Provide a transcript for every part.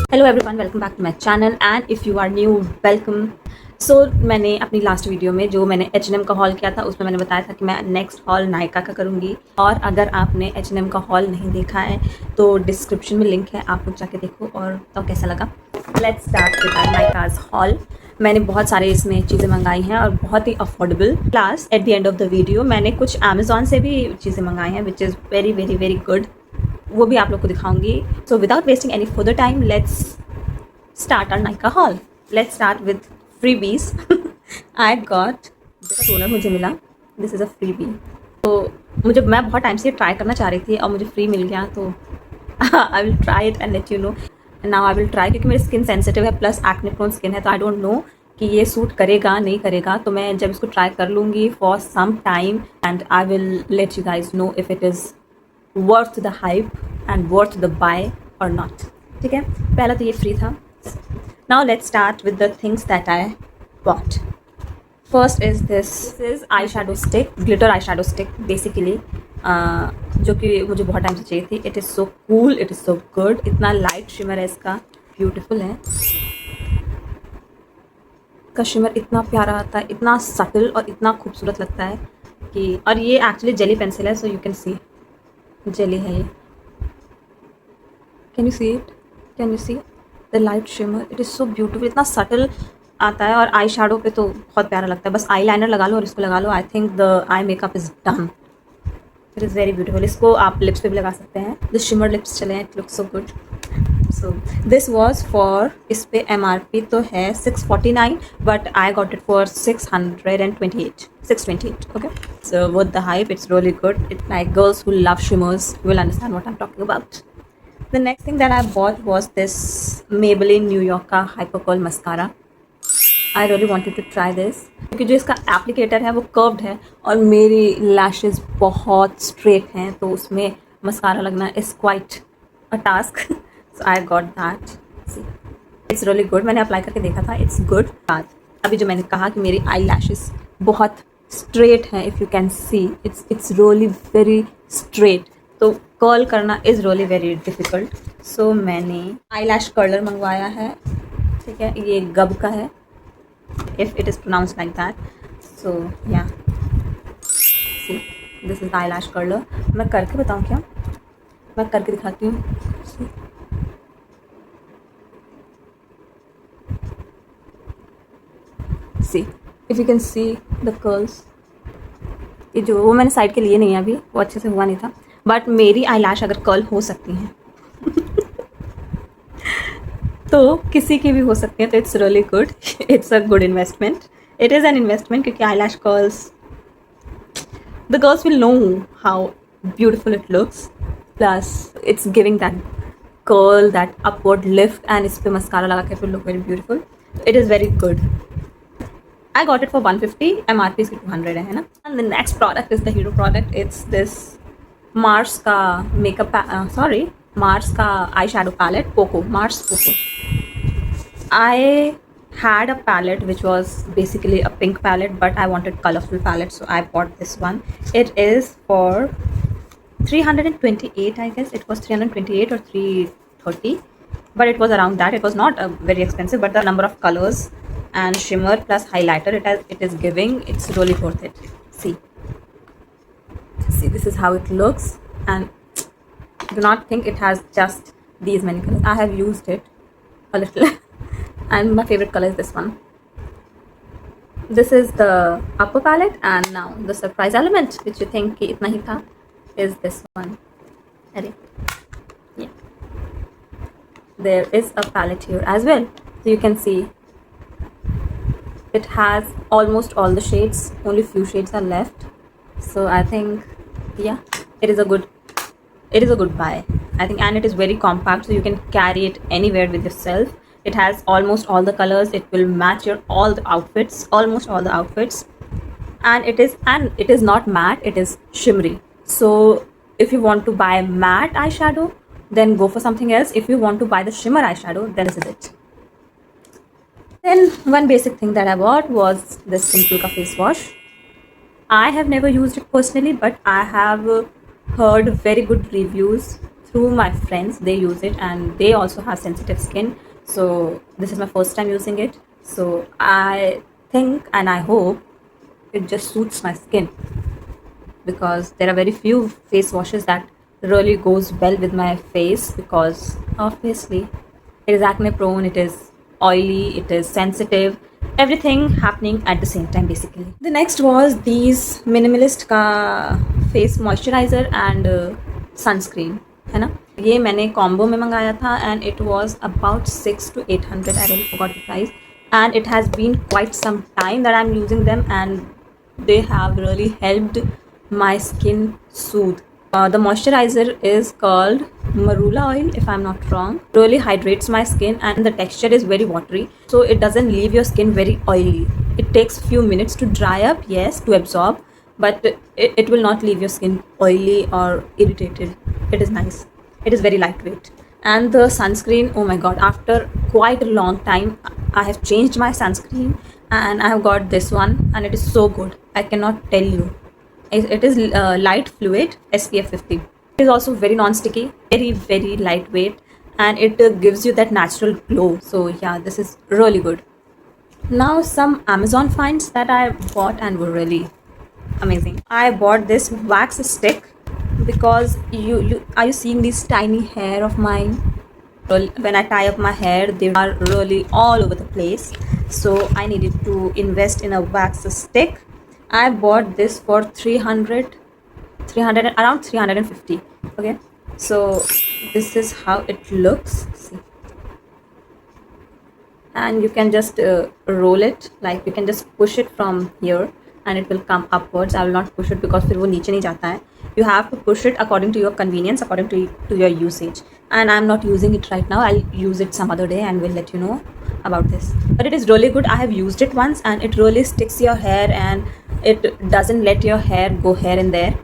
Hello everyone, welcome back to my channel and if you are new welcome. So मैंने अपनी last video में जो मैंने H&M का हॉल किया था उसमें मैंने बताया था कि मैं नेक्स्ट हॉल नायका का करूँगी। और अगर आपने H&M का हॉल नहीं देखा है तो डिस्क्रिप्शन में लिंक है, आप लोग जाके देखो और तो कैसा लगा। Let's start with Nykaa's haul. मैंने बहुत सारे इसमें चीज़ें मंगाई हैं और बहुत ही affordable. Plus at the end of the video मैंने कुछ अमेजोन से भी चीज़ें मंगाई हैं which is very very very good, वो भी आप लोग को दिखाऊंगी। So without wasting any further time let's start our Nykaa haul. Let's start with freebies. I got toner, मुझे मिला, दिस इज़ अ फ्रीबी। तो मैं बहुत टाइम से ट्राई करना चाह रही थी और मुझे फ्री मिल गया, तो I will try it and let you know. Now I will try, क्योंकि मेरी स्किन सेंसिटिव है प्लस एक्ने प्रोन स्किन है, तो आई डोंट नो कि ये सूट करेगा नहीं करेगा। तो मैं जब इसको ट्राई कर लूँगी for some time and I will let you guys know if it is worth the hype and worth the buy और नॉट। ठीक है, पहला तो ये फ्री था। Now let's start with the things that I bought. First is this is eye shadow stick, glitter eye shadow stick basically, जो कि मुझे बहुत टाइम से चाहिए थी। It is so cool, it is so good, इतना light shimmer है इसका, ब्यूटिफुल है। इसका शिमर इतना प्यारा आता है, इतना सटल और इतना खूबसूरत लगता है कि, और ये एक्चुअली जेली पेंसिल है, so you can C jelly है ये। Can you see it, can you see the light shimmer, it is so beautiful, इतना सटल आता है। और आई शेडो पे तो बहुत प्यारा लगता है, बस आई लाइनर लगा लो और इसको लगा लो, I think the eye makeup is done. It is very beautiful. इसको आप लिप्स पे भी लगा सकते हैं, द शिमर लिप्स चले हैं, it looks so good. So this was for, इस पे MRP तो है 649 but I got it for 628 okay. So with the hype it's really good, it like girls who love shimmers will understand what I am talking about. The next thing that I bought was this Maybelline New York का Hyper Curl mascara. I really wanted to try this क्योंकि जो इसका applicator है वो curved है और मेरी lashes बहुत स्ट्रेट हैं, तो उसमें मस्कारा लगना is quite a task. So I got that. It's really good, मैंने अप्लाई करके देखा था, इट्स गुड। अभी जो मैंने कहा कि मेरी आई लैशेस बहुत स्ट्रेट हैं, if you can see it's really very straight, तो कर्ल करना इज़ रियली वेरी डिफ़िकल्ट। सो मैंने आई लैश कर्लर मंगवाया है, ठीक है, ये गब का है, if it is pronounce like that. So yeah see this is eyelash curler. मैं करके बताऊँ क्या, मैं करके दिखाती हूँ। See if you can see the curls, ये जो वो मैंने साइड के लिए नहीं है अभी, वो अच्छे से हुआ नहीं था, बट मेरी आई लैश अगर कर्ल हो सकती हैं तो किसी की भी हो सकती है, तो it's really good, it's a good investment, it is an investment, क्योंकि eyelash curls, the girls will know how beautiful it looks, plus it's giving that curl, that upward lift, and इस पर mascara लगा के फिर look very beautiful, it is very good. I got it for 150, MRP is 200 है ना। And the next product is the hero product. It's this Mars का makeup, Mars का eyeshadow palette, Mars Poco. I had a palette which was basically a pink palette, but I wanted colorful palette, so I bought this one. It is for 328, I guess. It was 328 or 330, but it was around that. It was not very expensive, but the number of colors and shimmer plus highlighter it is giving, it's really worth it. See this is how it looks, and do not think it has just these many colors. I have used it a little and my favorite color is this one. This is the upper palette, and now the surprise element which you think ki itna hi tha is this one. Yeah, there is a palette here as well, so you can see it has almost all the shades, only few shades are left. So I think yeah, it is a good buy, I think, and it is very compact, so you can carry it anywhere with yourself. It has almost all the colors, it will match your all the outfits, almost all the outfits, and it is not matte, it is shimmery. So if you want to buy matte eyeshadow, then go for something else. If you want to buy the shimmer eyeshadow, then this is it. Then one basic thing that I bought was this Simple ka face wash. I have never used it personally, but I have heard very good reviews two my friends, they use it and they also have sensitive skin. So this is my first time using it. So I think and I hope it just suits my skin, because there are very few face washes that really goes well with my face, because obviously it is acne prone, it is oily, it is sensitive, everything happening at the same time basically. The next was these minimalist का face moisturizer and sunscreen, है ना. ये मैंने combo में मंगाया था and it was about 600 to 800, I really forgot the price, and it has been quite some time that I'm using them and they have really helped my skin soothe. The moisturizer is called marula oil, if I'm not wrong. Really hydrates my skin and the texture is very watery, so it doesn't leave your skin very oily. It takes few minutes to dry up, yes, to absorb, but it will not leave your skin oily or irritated. It is nice. It is very lightweight. And the sunscreen, oh my god, after quite a long time I have changed my sunscreen and I have got this one and it is so good. I cannot tell you. It is light fluid, SPF 50. It is also very non-sticky, very lightweight, and it gives you that natural glow. So yeah, this is really good. Now some Amazon finds that I bought and were really amazing. I bought this wax stick because you are you seeing these tiny hair of mine? Well, when I tie up my hair, they are really all over the place. So I needed to invest in a wax stick. I bought this for 300 around 350. Okay, so this is how it looks. See, and you can just roll it, like you can just push it from here and it will come upwards. I will not push it because फिर वो नीचे नहीं जाता है. You have to push it according to your convenience, according to your usage. And I'm not using it right now. I'll use it some other day and will let you know about this. But it is really good. I have used it once and it really sticks your hair and it doesn't let your hair go here and there.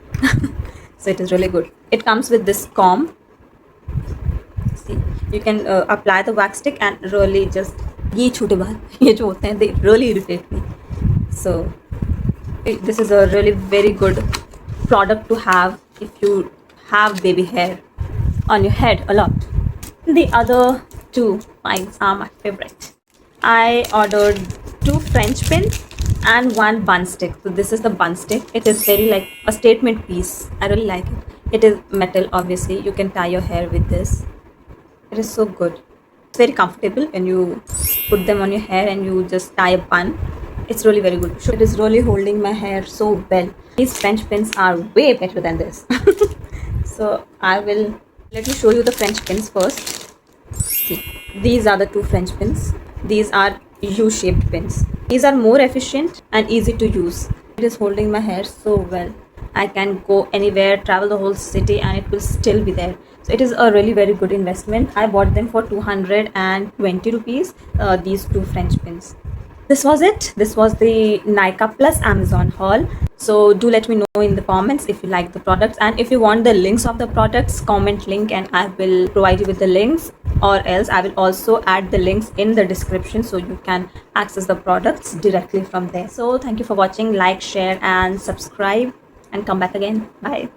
So it is really good. It comes with this comb. See, you can apply the wax stick and really just ये छोटे बाल ये जो होते हैं, they really irritate me. So this is a really very good product to have if you have baby hair on your head a lot. The other two finds are my favorite. I ordered 2 French pins and 1 bun stick. So this is the bun stick. It is very like a statement piece. I really like it. It is metal, obviously. You can tie your hair with this. It is so good. It's very comfortable when you put them on your hair and you just tie a bun. It's really very good. So it is really holding my hair so well. These French pins are way better than this. So let me show you the French pins first. See, these are the 2 French pins. These are U-shaped pins. These are more efficient and easy to use. It is holding my hair so well. I can go anywhere, travel the whole city and it will still be there. So it is a really very good investment. I bought them for 220 rupees, these 2 French pins. This was it. This was the Nykaa plus Amazon haul. So do let me know in the comments if you like the products, and if you want the links of the products, comment link and I will provide you with the links, or else I will also add the links in the description so you can access the products directly from there. So thank you for watching. Like, share and subscribe and come back again. Bye.